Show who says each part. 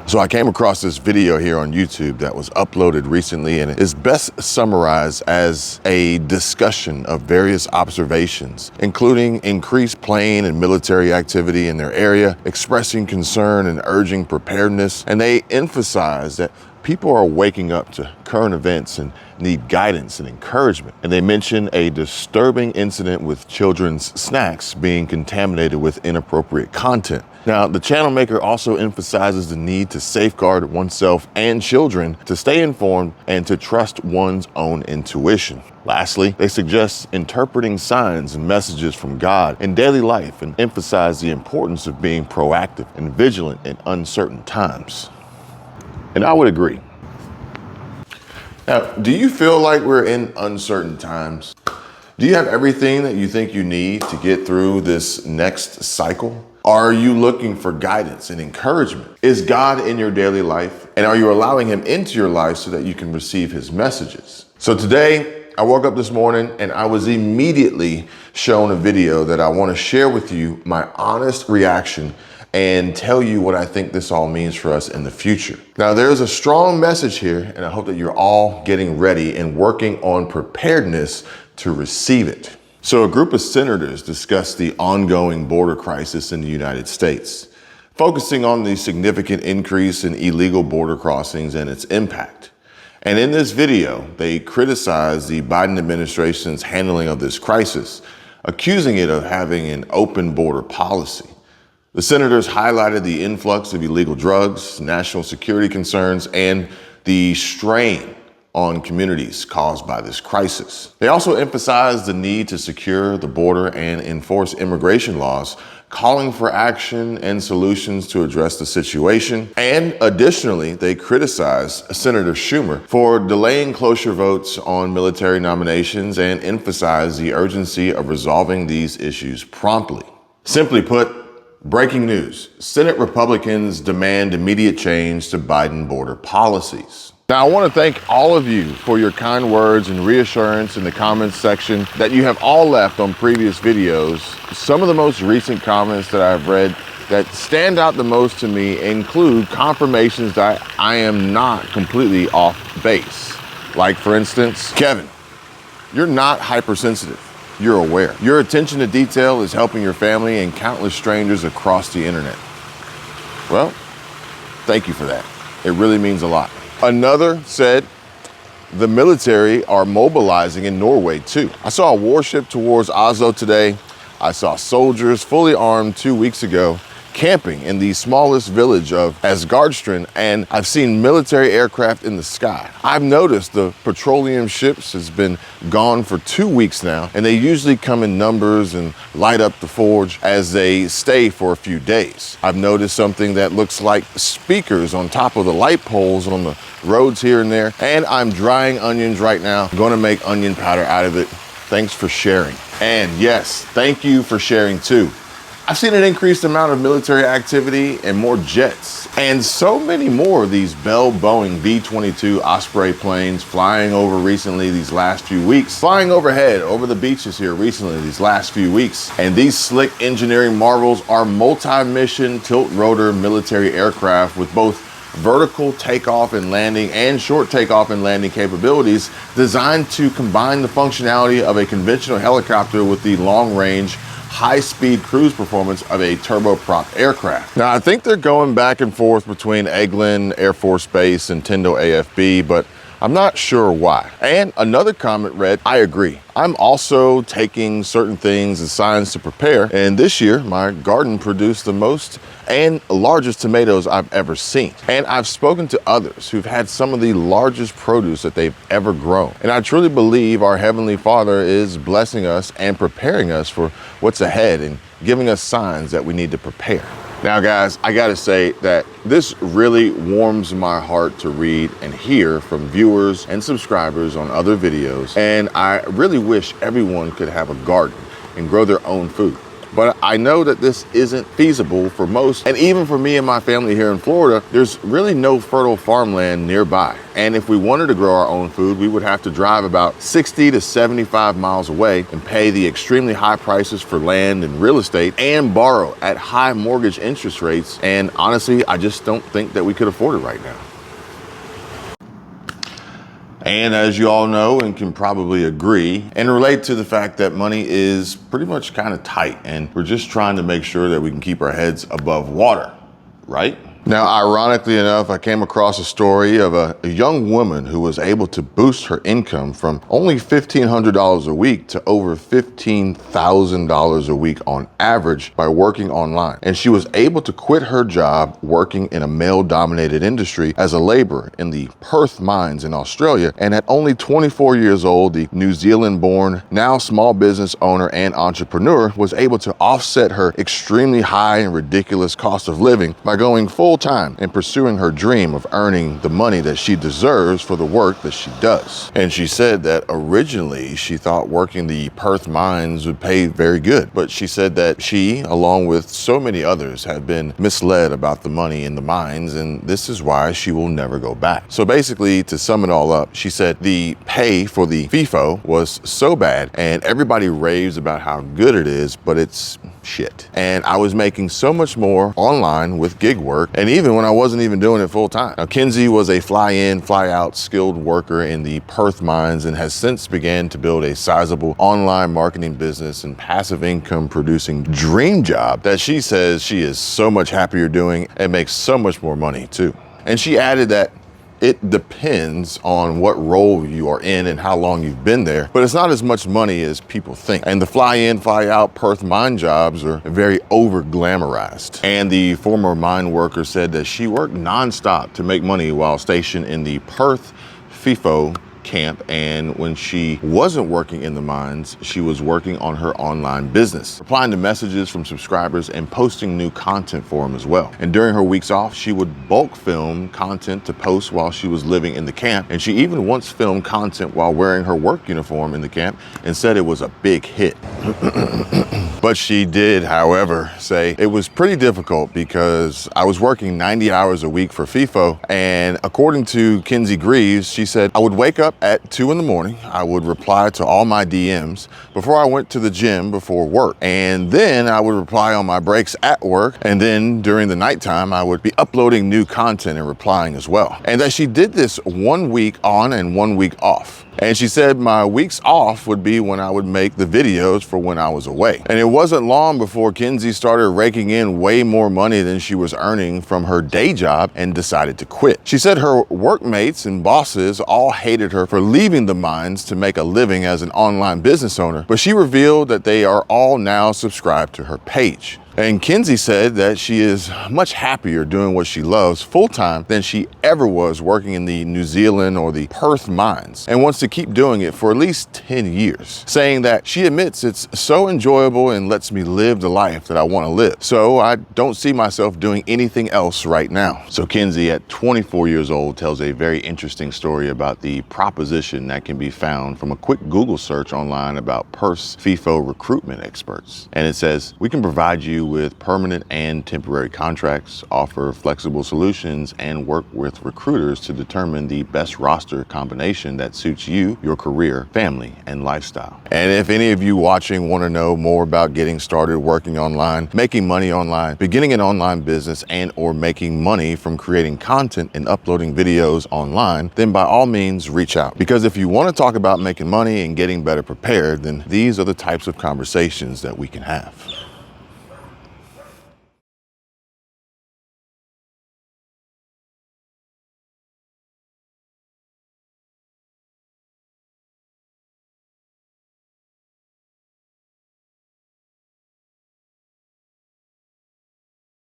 Speaker 1: So I came across this video here on YouTube that was uploaded recently, and it is best summarized as a discussion of various observations, including increased plane and military activity in their area, expressing concern and urging preparedness. And they emphasize that people are waking up to current events and need guidance and encouragement. And they mention a disturbing incident with children's snacks being contaminated with inappropriate content. Now, the channel maker also emphasizes the need to safeguard oneself and children, to stay informed, and to trust one's own intuition. Lastly, they suggest interpreting signs and messages from God in daily life and emphasize the importance of being proactive and vigilant in uncertain times. And I would agree. Now, do you feel like we're in uncertain times? Do you have everything that you think you need to get through this next cycle? Are you looking for guidance and encouragement? Is God in your daily life? And are you allowing him into your life so that you can receive his messages? So today, I woke up this morning and I was immediately shown a video that I want to share with you my honest reaction and tell you what I think this all means for us in the future. Now, there's a strong message here, and I hope that you're all getting ready and working on preparedness to receive it. So a group of senators discussed the ongoing border crisis in the United States, focusing on the significant increase in illegal border crossings and its impact. And in this video, they criticized the Biden administration's handling of this crisis, accusing it of having an open border policy. The senators highlighted the influx of illegal drugs, national security concerns, and the strain on communities caused by this crisis. They also emphasized the need to secure the border and enforce immigration laws, calling for action and solutions to address the situation. And additionally, they criticized Senator Schumer for delaying cloture votes on military nominations and emphasized the urgency of resolving these issues promptly. Simply put, breaking news: Senate Republicans demand immediate change to Biden border policies. Now, I want to thank all of you for your kind words and reassurance in the comments section that you have all left on previous videos. Some of the most recent comments that I've read that stand out the most to me include confirmations that I am not completely off base. Like, for instance, Kevin, you're not hypersensitive. You're aware. Your attention to detail is helping your family and countless strangers across the internet. Well, thank you for that. It really means a lot. Another said, the military are mobilizing in Norway too. I saw a warship towards Oslo today. I saw soldiers fully armed 2 weeks ago camping in the smallest village of Asgardstrand, and I've seen military aircraft in the sky. I've noticed the petroleum ships has been gone for 2 weeks now, and they usually come in numbers and light up the forge as they stay for a few days. I've noticed something that looks like speakers on top of the light poles on the roads here and there, and I'm drying onions right now. I'm gonna make onion powder out of it. Thanks for sharing. And yes, thank you for sharing too. I've seen an increased amount of military activity and more jets, and so many more of these Bell Boeing V-22 Osprey planes flying over recently these last few weeks, flying overhead over the beaches here recently these last few weeks. And these slick engineering marvels are multi-mission tilt-rotor military aircraft with both vertical takeoff and landing and short takeoff and landing capabilities, designed to combine the functionality of a conventional helicopter with the long-range high-speed cruise performance of a turboprop aircraft. Now, I think they're going back and forth between Eglin Air Force Base and Tyndall AFB, but I'm not sure why. And another comment read, I agree. I'm also taking certain things as signs to prepare. And this year, my garden produced the most and largest tomatoes I've ever seen. And I've spoken to others who've had some of the largest produce that they've ever grown. And I truly believe our Heavenly Father is blessing us and preparing us for what's ahead and giving us signs that we need to prepare. Now, guys, I gotta say that this really warms my heart to read and hear from viewers and subscribers on other videos. And I really wish everyone could have a garden and grow their own food. But I know that this isn't feasible for most, and even for me and my family here in Florida, there's really no fertile farmland nearby. And if we wanted to grow our own food, we would have to drive about 60 to 75 miles away and pay the extremely high prices for land and real estate and borrow at high mortgage interest rates. And honestly, I just don't think that we could afford it right now. And as you all know and can probably agree and relate to the fact that money is pretty much kind of tight, and we're just trying to make sure that we can keep our heads above water, right? Now, ironically enough, I came across a story of a young woman who was able to boost her income from only $1,500 a week to over $15,000 a week on average by working online. And she was able to quit her job working in a male-dominated industry as a laborer in the Perth mines in Australia. And at only 24 years old, the New Zealand-born, now small business owner and entrepreneur was able to offset her extremely high and ridiculous cost of living by going full time and pursuing her dream of earning the money that she deserves for the work that she does. And she said that originally she thought working the Perth mines would pay very good, but she said that she, along with so many others, have been misled about the money in the mines, and this is why she will never go back. So basically, to sum it all up, she said the pay for the Fifo was so bad and everybody raves about how good it is, but it's shit. And I was making so much more online with gig work, and even when I wasn't even doing it full time. Now, Kenzie was a fly-in, fly-out skilled worker in the Perth mines and has since began to build a sizable online marketing business and passive income producing dream job that she says she is so much happier doing and makes so much more money too. And she added that it depends on what role you are in and how long you've been there, but it's not as much money as people think. And the fly-in, fly-out Perth mine jobs are very over-glamorized. And the former mine worker said that she worked nonstop to make money while stationed in the Perth Fifo camp, and when she wasn't working in the mines, she was working on her online business, replying to messages from subscribers and posting new content for them as well. And during her weeks off, she would bulk film content to post while she was living in the camp, and she even once filmed content while wearing her work uniform in the camp and said it was a big hit. But she did, however, say it was pretty difficult because I was working 90 hours a week for Fifo, and according to Kenzie Greaves, she said, I would wake up at 2 in the morning. I would reply to all my DMs before I went to the gym before work. And then I would reply on my breaks at work. And then during the nighttime, I would be uploading new content and replying as well. And that she did this 1 week on and 1 week off. And she said my weeks off would be when I would make the videos for when I was away. And it wasn't long before Kenzie started raking in way more money than she was earning from her day job and decided to quit. She said her workmates and bosses all hated her for leaving the mines to make a living as an online business owner, but she revealed that they are all now subscribed to her page. And Kenzie said that she is much happier doing what she loves full-time than she ever was working in the New Zealand or the Perth mines, and wants to keep doing it for at least 10 years, saying that she admits it's so enjoyable and lets me live the life that I want to live. So I don't see myself doing anything else right now. So Kenzie, at 24 years old, tells a very interesting story about the proposition that can be found from a quick Google search online about Perth's Fifo recruitment experts. And it says, we can provide you with permanent and temporary contracts, offer flexible solutions, and work with recruiters to determine the best roster combination that suits you, your career, family, and lifestyle. And if any of you watching want to know more about getting started working online, making money online, beginning an online business, and or making money from creating content and uploading videos online, then by all means reach out. Because if you want to talk about making money and getting better prepared, then these are the types of conversations that we can have.